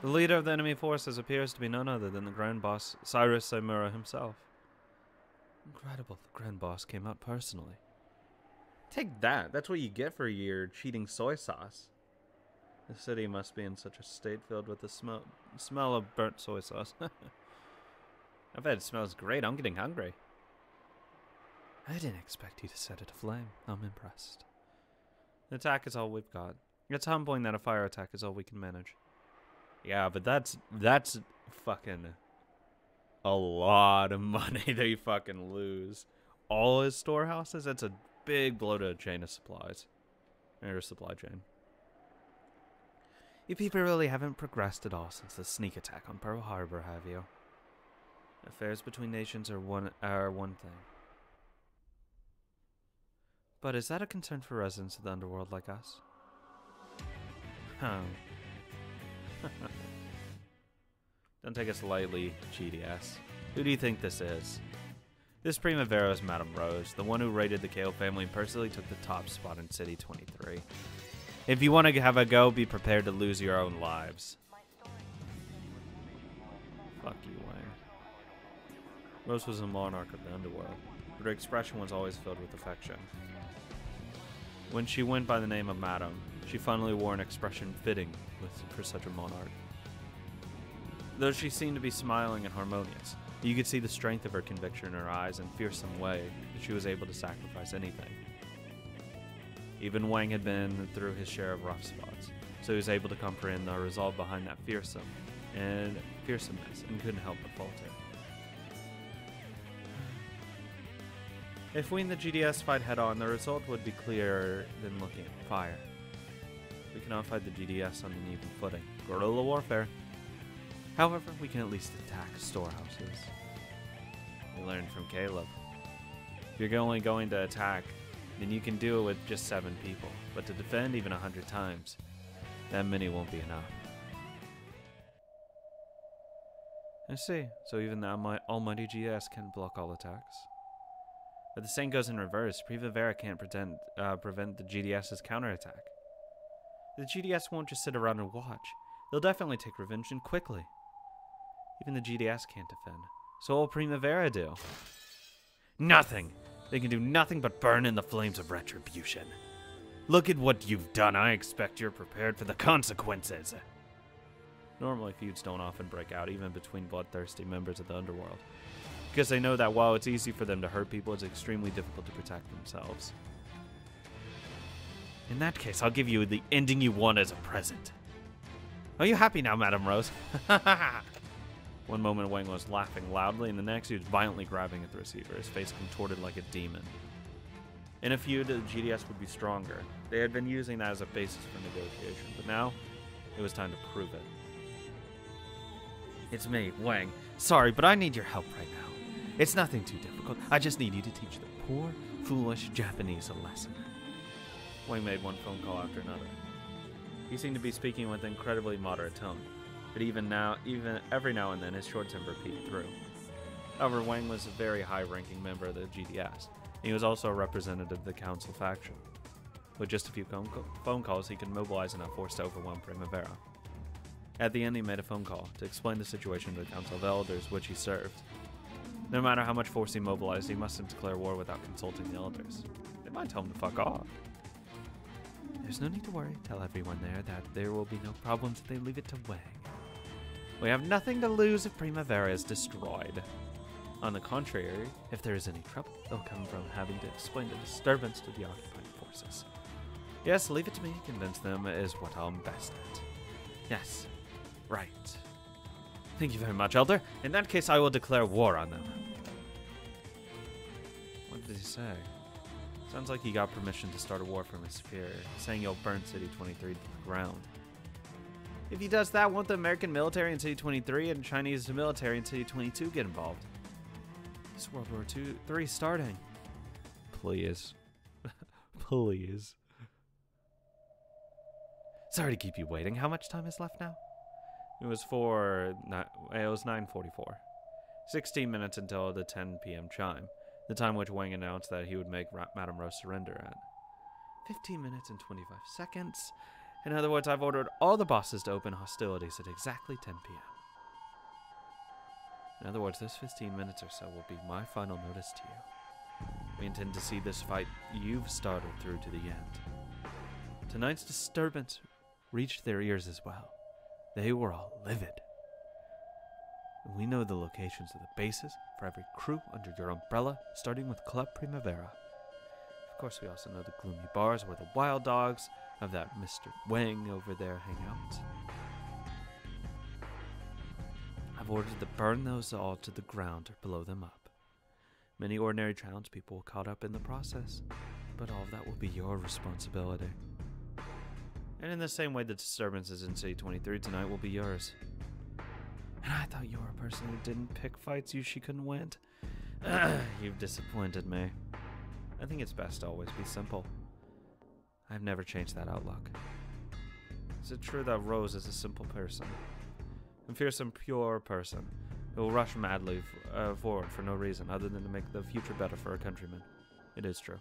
The leader of the enemy forces appears to be none other than the Grand Boss, Cyrus Saimura himself. Incredible, the Grand Boss came out personally. Take that. That's what you get for your cheating soy sauce. The city must be in such a state filled with the smell of burnt soy sauce. I bet it smells great. I'm getting hungry. I didn't expect you to set it aflame. I'm impressed. The attack is all we've got. It's humbling that a fire attack is all we can manage. Yeah, but that's fucking a lot of money they fucking lose. All his storehouses, that's a big blow to a chain of supplies. Or supply chain. You people really haven't progressed at all since the sneak attack on Pearl Harbor, have you? Affairs between nations are one thing. But is that a concern for residents of the underworld like us? Huh. Don't take us lightly, GDS. Who do you think this is? This Primavera is Madame Rose, the one who raided the Kale family and personally took the top spot in City 23. If you want to have a go, be prepared to lose your own lives. Fuck you, Wayne. Rose was a monarch of the underworld, but her expression was always filled with affection. When she went by the name of Madame, she finally wore an expression fitting for such a monarch. Though she seemed to be smiling and harmonious, you could see the strength of her conviction in her eyes and fearsome way that she was able to sacrifice anything. Even Wang had been through his share of rough spots, so he was able to comprehend the resolve behind that fearsomeness and couldn't help but falter. If we and the GDS fight head-on, the result would be clearer than looking at fire. We cannot fight the GDS on an even footing. Guerrilla warfare. However, we can at least attack storehouses. We learned from Caleb. If you're only going to attack, then you can do it with just 7 people. But to defend even 100 times, that many won't be enough. I see. So even the almighty GDS can block all attacks. But the same goes in reverse. Primavera can't prevent the GDS's counterattack. The GDS won't just sit around and watch. They'll definitely take revenge, and quickly. Even the GDS can't defend. So what will Primavera do? Nothing! They can do nothing but burn in the flames of retribution. Look at what you've done. I expect you're prepared for the consequences. Normally, feuds don't often break out, even between bloodthirsty members of the underworld. Because they know that while it's easy for them to hurt people, it's extremely difficult to protect themselves. In that case, I'll give you the ending you want as a present. Are you happy now, Madame Rose? One moment Wang was laughing loudly, and the next he was violently grabbing at the receiver, his face contorted like a demon. In a feud, the GDS would be stronger. They had been using that as a basis for negotiation, but now it was time to prove it. It's me, Wang. Sorry, but I need your help right now. It's nothing too difficult. I just need you to teach the poor, foolish Japanese a lesson. Wang made one phone call after another. He seemed to be speaking with an incredibly moderate tone, but even every now and then his short temper peeked through. However, Wang was a very high-ranking member of the GDS, and he was also a representative of the Council faction. With just a few phone calls, he could mobilize enough force to overwhelm Primavera. At the end, he made a phone call to explain the situation to the Council of Elders, which he served. No matter how much force he mobilized, he mustn't declare war without consulting the Elders. They might tell him to fuck off. There's no need to worry. Tell everyone there that there will be no problems if they leave it to Wang. We have nothing to lose if Primavera is destroyed. On the contrary, if there is any trouble, it'll come from having to explain the disturbance to the occupying forces. Yes, leave it to me. Convince them is what I'm best at. Yes, right. Thank you very much, Elder. In that case, I will declare war on them. What did he say? Sounds like he got permission to start a war from his superior, saying he'll burn City 23 to the ground. If he does that, won't the American military in City 23 and Chinese military in City 22 get involved? It's World War III starting. Please. Please. Sorry to keep you waiting. How much time is left now? It was 9:44. 16 minutes until the 10 p.m. chime, the time which Wang announced that he would make Madame Rose surrender at. 15 minutes and 25 seconds, In other words, I've ordered all the bosses to open hostilities at exactly 10 p.m. In other words, those 15 minutes or so will be my final notice to you. We intend to see this fight you've started through to the end. Tonight's disturbance reached their ears as well. They were all livid. We know the locations of the bases for every crew under your umbrella, starting with Club Primavera. Of course, we also know the gloomy bars where the wild dogs of that Mr. Wang over there hang out. I've ordered to burn those all to the ground or blow them up. Many ordinary townspeople will caught up in the process, but all of that will be your responsibility. And in the same way the disturbances in City 23 tonight will be yours. And I thought you were a person who didn't pick fights she couldn't win. You've disappointed me. I think it's best to always be simple. I've never changed that outlook. Is it true that Rose is a simple person? A fearsome, pure person who will rush madly forward for no reason other than to make the future better for her countrymen? It is true.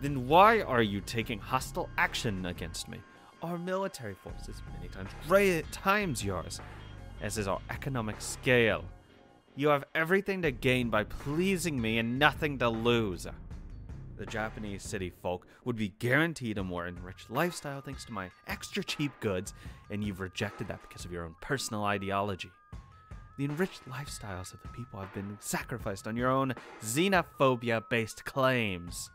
Then why are you taking hostile action against me? Our military force is many times yours, as is our economic scale. You have everything to gain by pleasing me and nothing to lose. The Japanese city folk would be guaranteed a more enriched lifestyle thanks to my extra cheap goods, and you've rejected that because of your own personal ideology. The enriched lifestyles of the people have been sacrificed on your own xenophobia-based claims.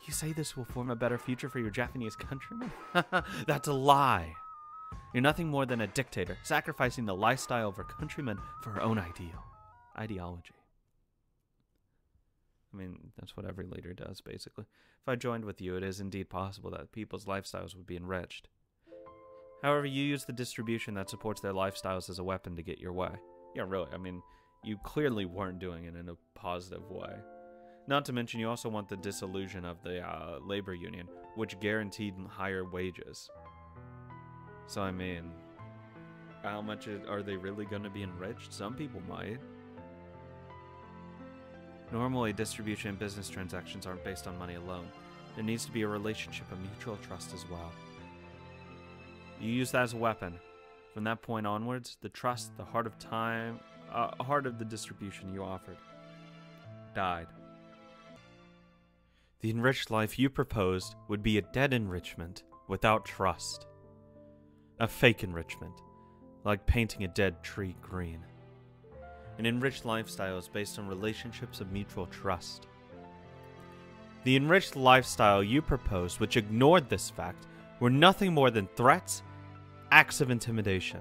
You say this will form a better future for your Japanese countrymen? That's a lie. You're nothing more than a dictator, sacrificing the lifestyle of her countrymen for her own ideology. I mean, that's what every leader does, basically. If I joined with you, it is indeed possible that people's lifestyles would be enriched. However, you use the distribution that supports their lifestyles as a weapon to get your way. Yeah, really, I mean, you clearly weren't doing it in a positive way. Not to mention, you also want the dissolution of the labor union, which guaranteed higher wages. So, I mean, how much are they really going to be enriched? Some people might. Normally, distribution and business transactions aren't based on money alone. There needs to be a relationship of mutual trust as well. You use that as a weapon. From that point onwards, the trust, the heart of the distribution you offered, died. The enriched life you proposed would be a dead enrichment without trust. A fake enrichment, like painting a dead tree green. An enriched lifestyle is based on relationships of mutual trust. The enriched lifestyle you proposed, which ignored this fact, were nothing more than threats, acts of intimidation.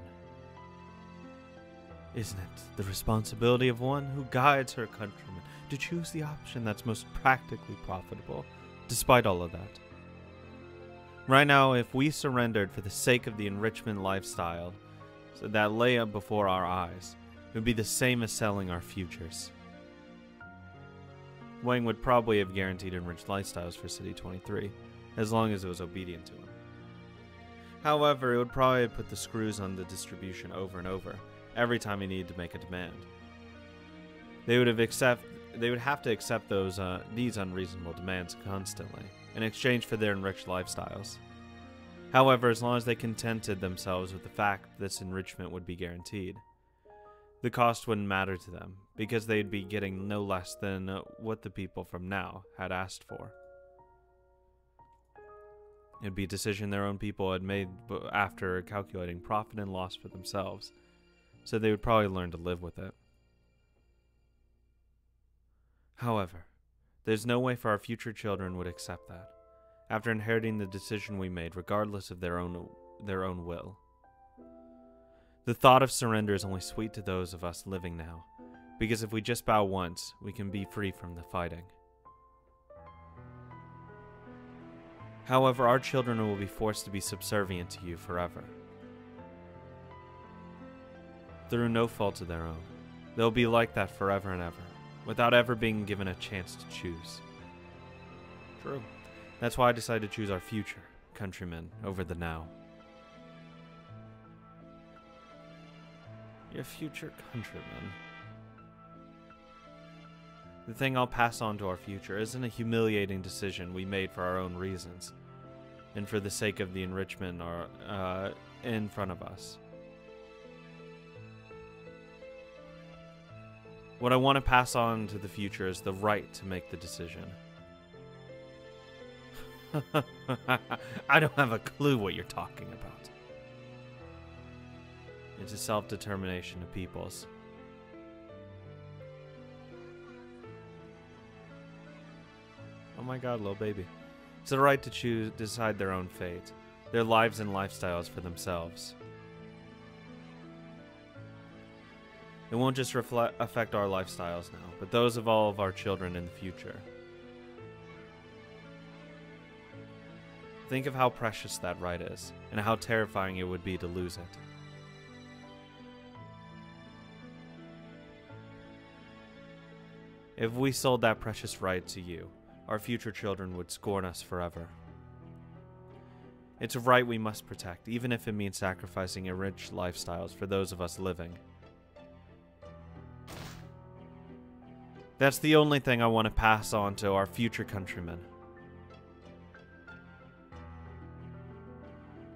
Isn't it the responsibility of one who guides her countrymen to choose the option that's most practically profitable, despite all of that? Right now, if we surrendered for the sake of the enrichment lifestyle that lay up before our eyes, it would be the same as selling our futures. Wang would probably have guaranteed enriched lifestyles for City 23, as long as it was obedient to him. However, it would probably put the screws on the distribution over and over, every time he needed to make a demand. They would have to accept these unreasonable demands constantly, in exchange for their enriched lifestyles. However, as long as they contented themselves with the fact this enrichment would be guaranteed, the cost wouldn't matter to them, because they'd be getting no less than what the people from now had asked for. It'd be a decision their own people had made after calculating profit and loss for themselves, so they would probably learn to live with it. However, there's no way for our future children would accept that, after inheriting the decision we made regardless of their own will. The thought of surrender is only sweet to those of us living now, because if we just bow once, we can be free from the fighting. However, our children will be forced to be subservient to you forever. Through no fault of their own, they'll be like that forever and ever, without ever being given a chance to choose. True. That's why I decided to choose our future, countrymen, over the now. Your future countrymen. The thing I'll pass on to our future isn't a humiliating decision we made for our own reasons. and for the sake of the enrichment are in front of us. What I want to pass on to the future is the right to make the decision. I don't have a clue what you're talking about. It's a self-determination of peoples. Oh my god, little baby. It's the right to decide their own fate, their lives and lifestyles for themselves. It won't just affect our lifestyles now, but those of all of our children in the future. Think of how precious that right is, and how terrifying it would be to lose it. If we sold that precious right to you, our future children would scorn us forever. It's a right we must protect, even if it means sacrificing rich lifestyles for those of us living. That's the only thing I want to pass on to our future countrymen.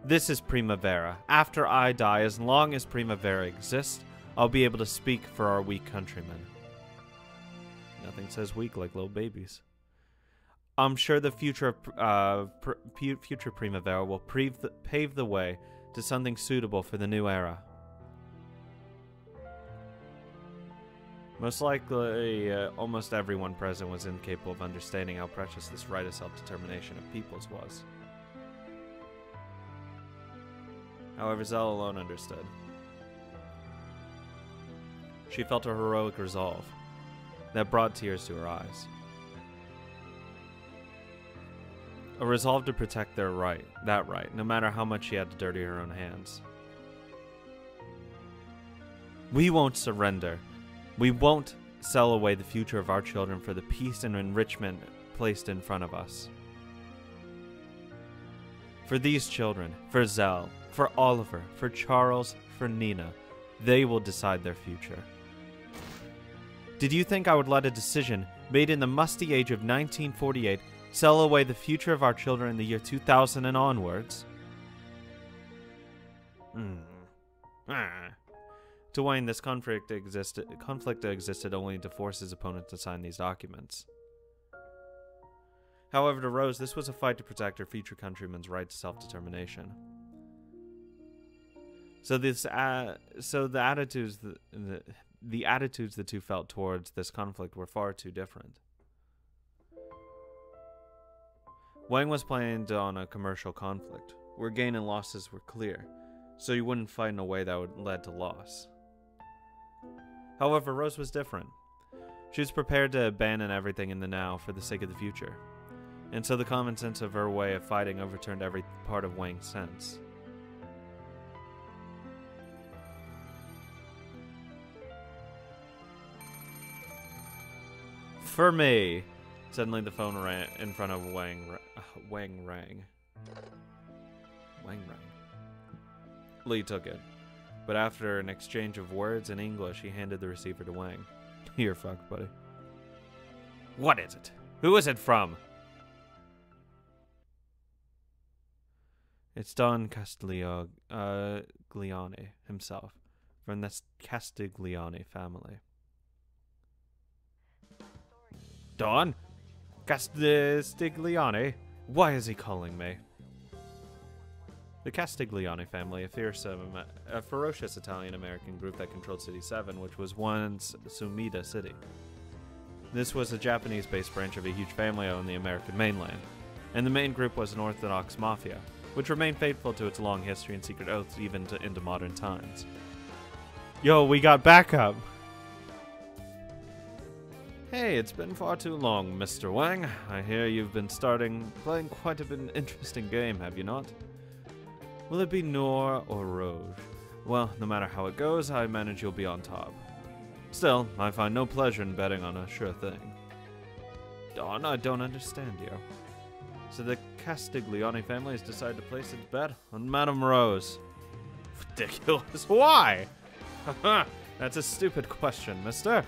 This is Primavera. After I die, as long as Primavera exists, I'll be able to speak for our weak countrymen. Nothing says weak like little babies. I'm sure the future future Primavera will pave the way to something suitable for the new era. Most likely, almost everyone present was incapable of understanding how precious this right of self-determination of peoples was. However, Zell alone understood. She felt a heroic resolve that brought tears to her eyes. A resolve to protect that right, no matter how much she had to dirty her own hands. We won't surrender. We won't sell away the future of our children for the peace and enrichment placed in front of us. For these children, for Zell, for Oliver, for Charles, for Nina, they will decide their future. Did you think I would let a decision made in the musty age of 1948 sell away the future of our children in the year 2000 and onwards? To Wayne, this conflict existed only to force his opponent to sign these documents. However, to Rose, this was a fight to protect her future countrymen's right to self-determination. So the attitudes the two felt towards this conflict were far too different. Wang was planned on a commercial conflict, where gain and losses were clear, so you wouldn't fight in a way that would lead to loss. However, Rose was different. She was prepared to abandon everything in the now for the sake of the future, and so the common sense of her way of fighting overturned every part of Wang's sense. For me. Suddenly the phone rang in front of Wang rang. Lee took it, but after an exchange of words in English, he handed the receiver to Wang. You're fucked, buddy. What is it? Who is it from? It's Don Castiglione himself, from the Castiglione family. Don? Castiglione? Why is he calling me? The Castiglione family, a ferocious Italian-American group that controlled City 7, which was once Sumida City. This was a Japanese-based branch of a huge family on the American mainland, and the main group was an Orthodox mafia, which remained faithful to its long history and secret oaths even into modern times. Yo, we got backup! Hey, it's been far too long, Mr. Wang. I hear you've been playing quite an interesting game, have you not? Will it be Noor or Rouge? Well, no matter how it goes, I manage you'll be on top. Still, I find no pleasure in betting on a sure thing. Don, I don't understand you. So the Castiglione family has decided to place its bet on Madame Rose. Ridiculous. Why? Haha, that's a stupid question, mister.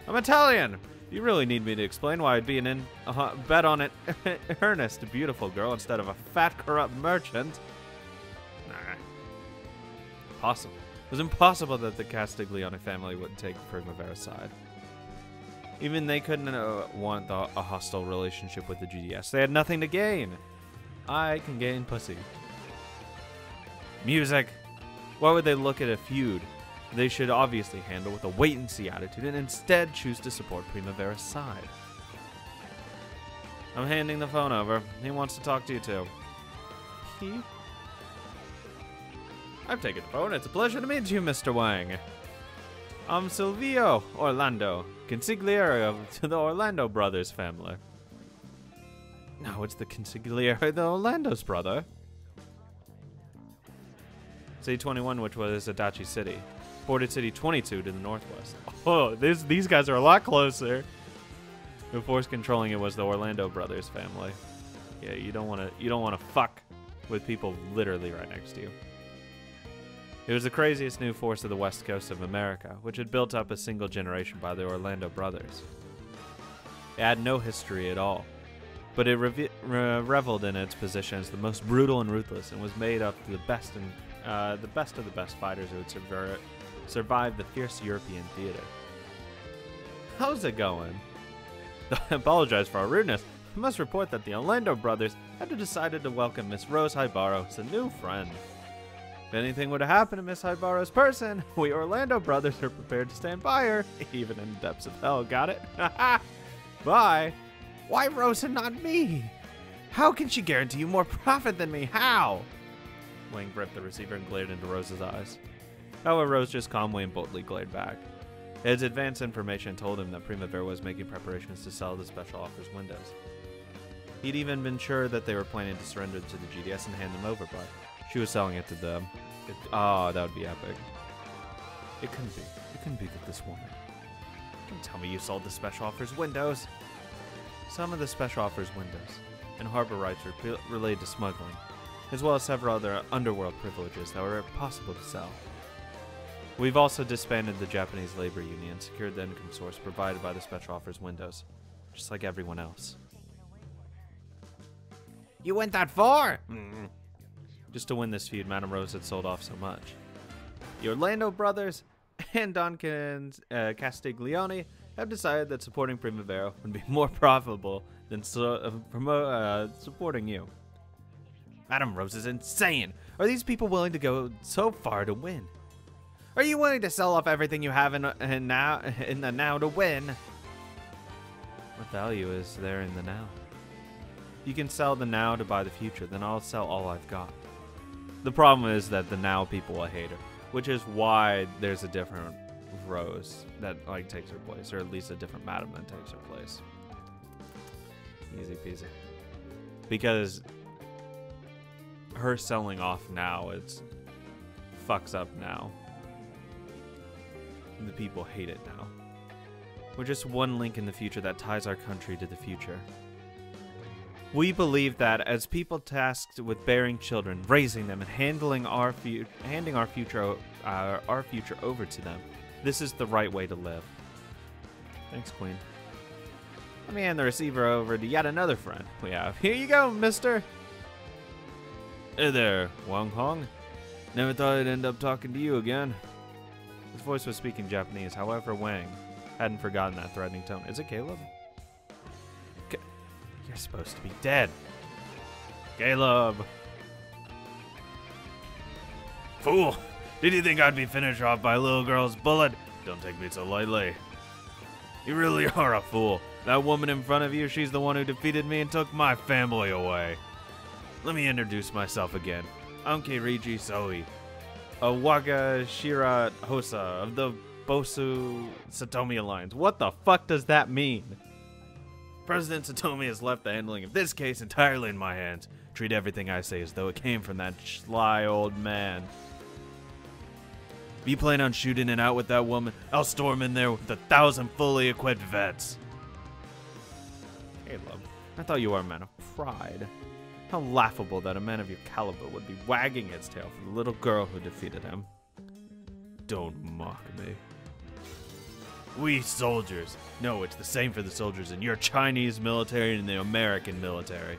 I'm Italian. You really need me to explain why I'd be bet on it, earnest, beautiful girl instead of a fat, corrupt merchant? Nah. Impossible. It was impossible that the Castiglione family wouldn't take Primavera's side. Even they couldn't want a hostile relationship with the GDS. They had nothing to gain. I can gain pussy. Music. Why would they look at a feud they should obviously handle with a wait-and-see attitude and instead choose to support Primavera's side? I'm handing the phone over. He wants to talk to you too. He? I've taken the phone. It's a pleasure to meet you, Mr. Wang. I'm Silvio Orlando, consigliere to the Orlando brothers family. No, it's the consigliere of the Orlando's brother. City 21, which was Adachi City. Bordered City 22 to the northwest. Oh, these guys are a lot closer. The force controlling it was the Orlando brothers family. Yeah, you don't want to fuck with people literally right next to you. It was the craziest new force of the west coast of America, which had built up a single generation by the Orlando brothers. It had no history at all, but it reveled in its position as the most brutal and ruthless, and was made up of the best of the best fighters who would survive the fierce European theater. How's it going? I apologize for our rudeness. I must report that the Orlando brothers had decided to welcome Miss Rose Hibaro as a new friend. If anything would have happened to Miss Hibaro's person, we Orlando brothers are prepared to stand by her, even in the depths of hell. Got it? Bye. Why Rose and not me? How can she guarantee you more profit than me? How? Wang gripped the receiver and glared into Rose's eyes. However, Rose just calmly and boldly glared back. His advanced information told him that Primavera was making preparations to sell the special offers windows. He'd even been sure that they were planning to surrender to the GDS and hand them over, but she was selling it to them. Oh, that would be epic. It couldn't be. It couldn't be that this woman. Don't tell me you sold the special offers windows. Some of the special offers windows and harbor rights were related to smuggling, as well as several other underworld privileges that were possible to sell. We've also disbanded the Japanese labor union and secured the income source provided by the special offers windows, just like everyone else. You went that far? Just to win this feud, Madame Rose had sold off so much. The Orlando brothers and Don Castiglione have decided that supporting Primavera would be more profitable than supporting you. Madame Rose is insane. Are these people willing to go so far to win? Are you willing to sell off everything you have in the now to win? What value is there in the now? You can sell the now to buy the future, then I'll sell all I've got. The problem is that the now people will hate her, which is why there's a different Rose that takes her place, or at least a different Madame that takes her place. Easy peasy. Because her selling off now, it's fucks up now. The people hate it now. We're just one link in the future that ties our country to the future. We believe that as people tasked with bearing children, raising them, and handing our future over to them, this is the right way to live. Thanks, Queen. Let me hand the receiver over to yet another friend we have. Here you go, mister. Hey there, Wang Hong. Never thought I'd end up talking to you again. His voice was speaking Japanese, however Wang hadn't forgotten that threatening tone. Is it Caleb? You're supposed to be dead. Caleb! Fool! Did you think I'd be finished off by a little girl's bullet? Don't take me so lightly. You really are a fool. That woman in front of you, she's the one who defeated me and took my family away. Let me introduce myself again. I'm Keiriji Soi, a Wagashira Hosa of the Bosu Satomi Alliance. What the fuck does that mean? President Satomi has left the handling of this case entirely in my hands. Treat everything I say as though it came from that sly old man. If you plan on shooting it out with that woman, I'll storm in there with 1,000 fully equipped vets. Caleb, I thought you were a man of pride. How laughable that a man of your caliber would be wagging its tail for the little girl who defeated him. Don't mock me. We soldiers. No, it's the same for the soldiers in your Chinese military and the American military.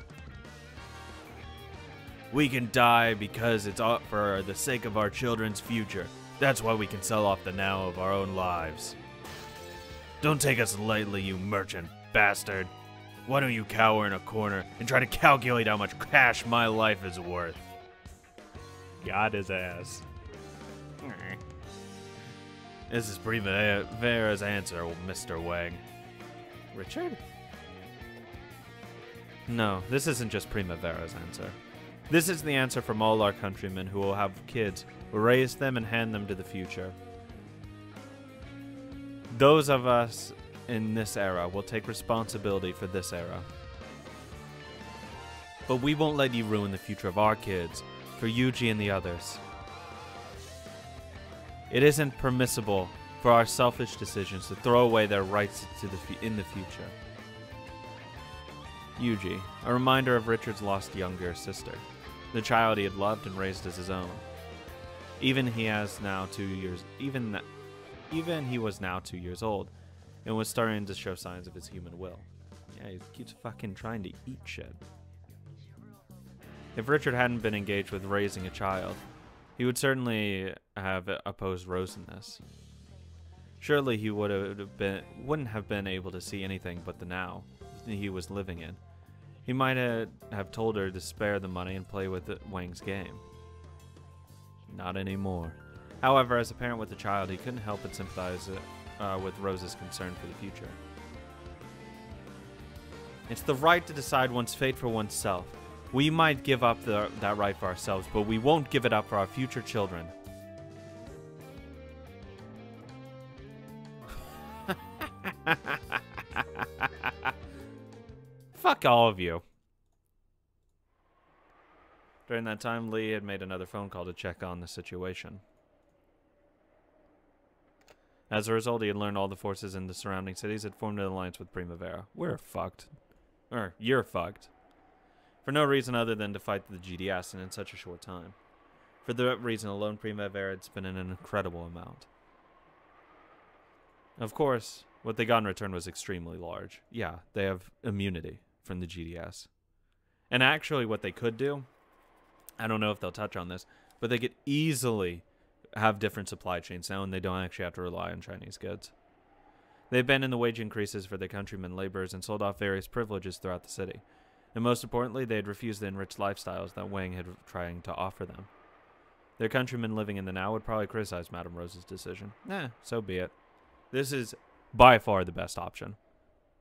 We can die because it's all for the sake of our children's future. That's why we can sell off the now of our own lives. Don't take us lightly, you merchant bastard. Why don't you cower in a corner and try to calculate how much cash my life is worth? Got his ass. This is Primavera's answer, Mr. Wang. Richard? No, this isn't just Primavera's answer. This is the answer from all our countrymen who will have kids, will raise them and hand them to the future. Those of us in this era will take responsibility for this era. But we won't let you ruin the future of our kids, for Yuji and the others. It isn't permissible for our selfish decisions to throw away their rights in the future. Yuji, a reminder of Richard's lost younger sister, the child he had loved and raised as his own. Even he was now 2 years old and was starting to show signs of his human will. Yeah, he keeps fucking trying to eat shit. If Richard hadn't been engaged with raising a child, he would certainly have opposed Rose in this. Surely he wouldn't have been able to see anything but the now he was living in. He might have told her to spare the money and play with Wang's game. Not anymore. However, as a parent with a child, he couldn't help but sympathize with Rose's concern for the future. It's the right to decide one's fate for oneself. We might give up that right for ourselves, but we won't give it up for our future children. Fuck all of you. During that time, Lee had made another phone call to check on the situation. As a result, he had learned all the forces in the surrounding cities had formed an alliance with Primavera. We're fucked. Or, you're fucked. For no reason other than to fight the GDS and in such a short time. For that reason alone, Primavera had spent an incredible amount. Of course, what they got in return was extremely large. Yeah, they have immunity from the GDS. And actually what they could do, I don't know if they'll touch on this, but they could easily have different supply chains now and they don't actually have to rely on Chinese goods. They abandoned the wage increases for their countrymen laborers and sold off various privileges throughout the city. And most importantly, they had refused the enriched lifestyles that Wang had trying to offer them. Their countrymen living in the now would probably criticize Madame Rose's decision. So be it. This is by far the best option.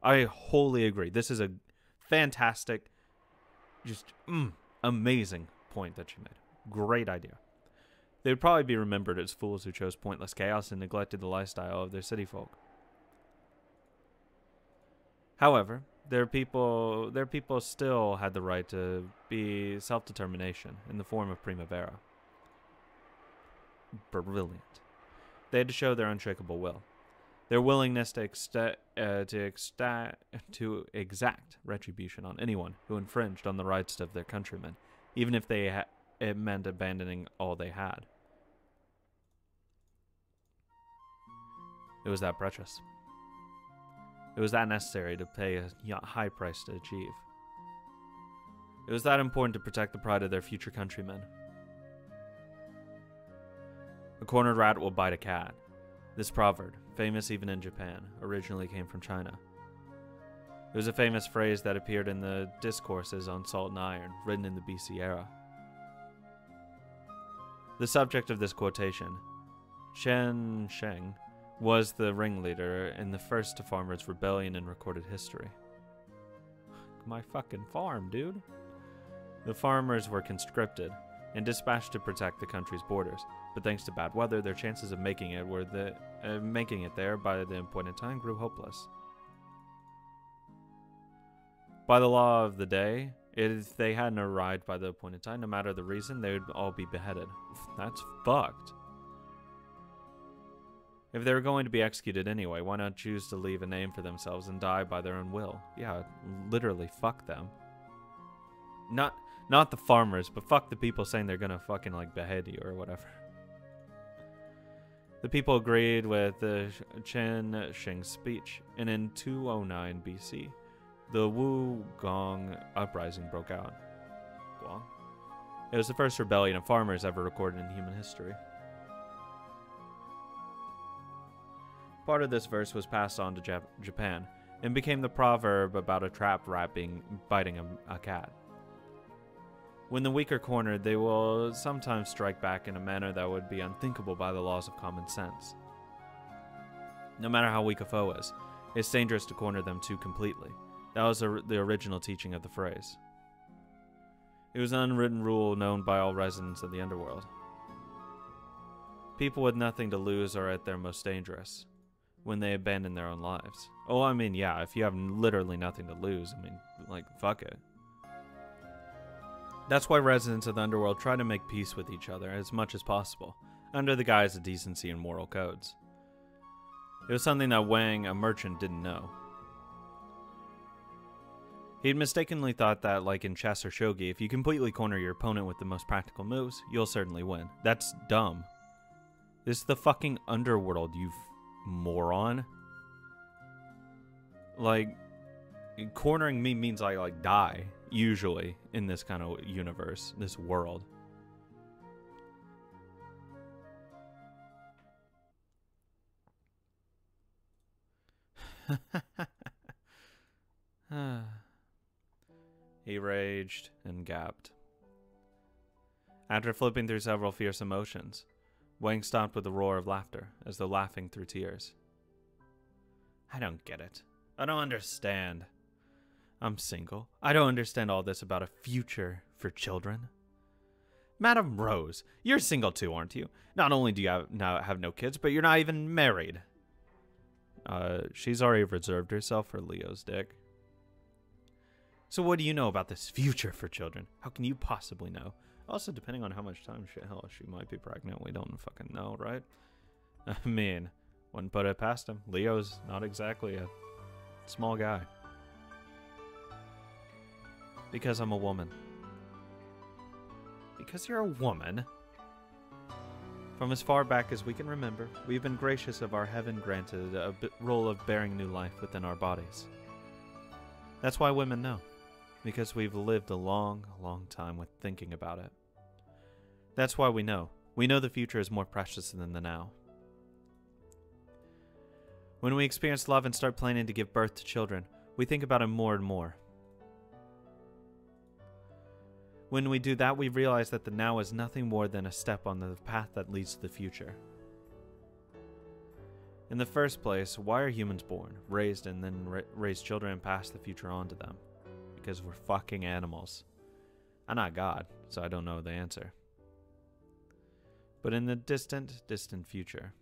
I wholly agree. This is a fantastic, just amazing point that she made. Great idea. They would probably be remembered as fools who chose pointless chaos and neglected the lifestyle of their city folk. However, their people still had the right to be self-determination in the form of Primavera. Brilliant. They had to show their unshakable will. Their willingness to exact retribution on anyone who infringed on the rights of their countrymen, even if it meant abandoning all they had. It was that precious. It was that necessary to pay a high price to achieve. It was that important to protect the pride of their future countrymen. A cornered rat will bite a cat. This proverb, famous even in Japan, originally came from China. It was a famous phrase that appeared in the discourses on salt and iron, written in the BC era. The subject of this quotation, Chen Sheng, was the ringleader in the first farmers' rebellion in recorded history. My fucking farm, dude. The farmers were conscripted and dispatched to protect the country's borders, but thanks to bad weather, their chances of making it there by the appointed time grew hopeless. By the law of the day, if they hadn't arrived by the appointed time, no matter the reason, they would all be beheaded. That's fucked. If they were going to be executed anyway, why not choose to leave a name for themselves and die by their own will? Yeah, literally fuck them. Not the farmers, but fuck the people saying they're gonna fucking like behead you or whatever. The people agreed with Chen Xing's speech, and in 209 BC, the Wu Gong uprising broke out. Guang? It was the first rebellion of farmers ever recorded in human history. Part of this verse was passed on to Japan and became the proverb about a trap rat biting a cat. When the weak are cornered, they will sometimes strike back in a manner that would be unthinkable by the laws of common sense. No matter how weak a foe is, it's dangerous to corner them too completely. That was the original teaching of the phrase. It was an unwritten rule known by all residents of the underworld. People with nothing to lose are at their most dangerous when they abandon their own lives. Oh, I mean, yeah, if you have literally nothing to lose, I mean, like, fuck it. That's why residents of the underworld try to make peace with each other as much as possible, under the guise of decency and moral codes. It was something that Wang, a merchant, didn't know. He'd mistakenly thought that, like in chess or shogi, if you completely corner your opponent with the most practical moves, you'll certainly win. That's dumb. This is the fucking underworld, you moron. Like, cornering me means I, like, die, usually, in this kind of universe, this world. He raged and gasped. After flipping through several fierce emotions, Wang stopped with a roar of laughter, as though laughing through tears. I don't get it. I don't understand. I'm single. I don't understand all this about a future for children. Madame Rose, you're single too, aren't you? Not only do you have no kids, but you're not even married. She's already reserved herself for Leo's dick. So what do you know about this future for children? How can you possibly know? Also, depending on how much time she might be pregnant, we don't fucking know, right? I mean, wouldn't put it past him. Leo's not exactly a small guy. Because I'm a woman. Because you're a woman? From as far back as we can remember, we've been gracious of our heaven-granted role of bearing new life within our bodies. That's why women know. Because we've lived a long, long time with thinking about it. That's why we know. We know the future is more precious than the now. When we experience love and start planning to give birth to children, we think about it more and more. When we do that, we realize that the now is nothing more than a step on the path that leads to the future. In the first place, why are humans born, raised, and then raise children and pass the future on to them? Because we're fucking animals. I'm not God, so I don't know the answer. But in the distant, distant future,